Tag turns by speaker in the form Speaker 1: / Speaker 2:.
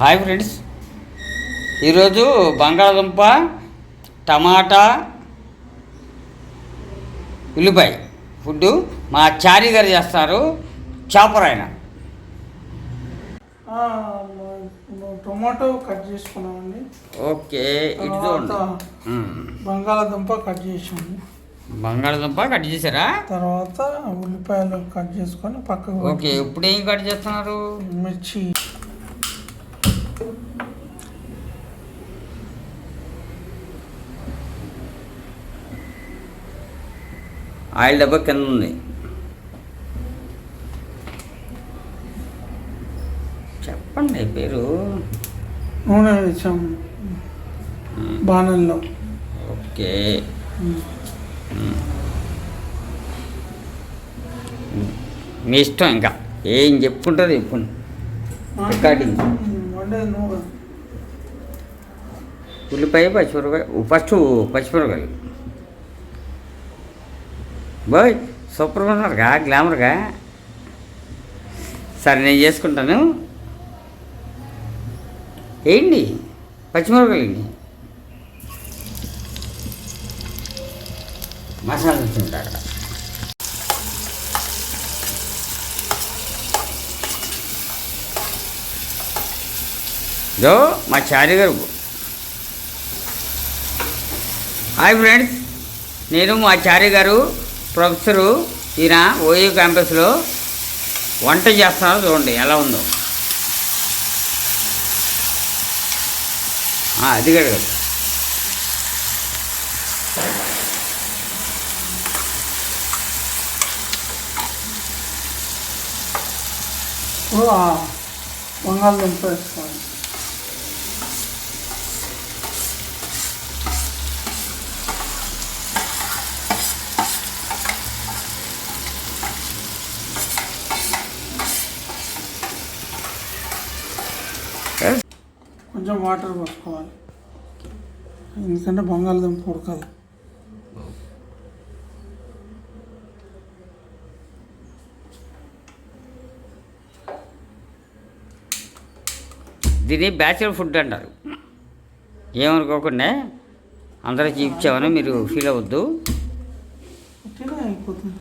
Speaker 1: Hi friends, ఈరోజు బంగాళదుంప టమాటా ఉల్లిపాయ ఫుడ్డు మా చారీ గారు చేస్తారు. చాపర్ ఆయన.
Speaker 2: టొమాటో కట్ చేసుకున్నామండి.
Speaker 1: ఓకే, ఇటు చూడండి.
Speaker 2: బంగాళదుంప కట్ చేసాము.
Speaker 1: బంగాళదుంప కట్ చేశారా?
Speaker 2: తర్వాత ఉల్లిపాయలు కట్ చేసుకొని పక్కకు.
Speaker 1: ఓకే, ఇప్పుడు ఏం కట్ చేస్తున్నారు?
Speaker 2: మిర్చి.
Speaker 1: ఆయిల్ డబ్బా కింద ఉంది. చెప్పండి పేరు.
Speaker 2: నూనె వేసాము బాణల్లో.
Speaker 1: ఓకే, మీ ఇష్టం. ఇంకా ఏం చెప్పుకుంటారు చెప్పండి. రికార్డింగ్. ఉల్లిపాయ, పచ్చిమిరపకాయ. ఫస్ట్ పచ్చిమిరపకాయలు. బాయ్ సూపర్గా ఉన్నారుగా, గ్లామర్గా. సరే, నేను చేసుకుంటాను. వేయండి పచ్చిమిరపకాయలు, వేయండి. మసాలా ఉంటుంటారు అక్కడ. జో మా చారి గారు. హాయ్ ఫ్రెండ్స్, నేను మా చారి గారు ప్రొఫెసరు. ఈయన ఓయూ క్యాంపస్లో వంట చేస్తున్నారు. చూడండి ఎలా ఉందో. అది కదా.
Speaker 2: బంగాళదుంప వేసుకోవాలి. కొంచెం వాటర్ పోసుకోవాలి, ఎందుకంటే బంగాళదుంప ఉడకాలి.
Speaker 1: దీన్ని బ్యాచులర్ ఫుడ్ అంటారు. ఏమనుకోకుండా అందరూ చూపించామని మీరు ఫీల్ అవ్వద్దు.
Speaker 2: అయిపోతుంది.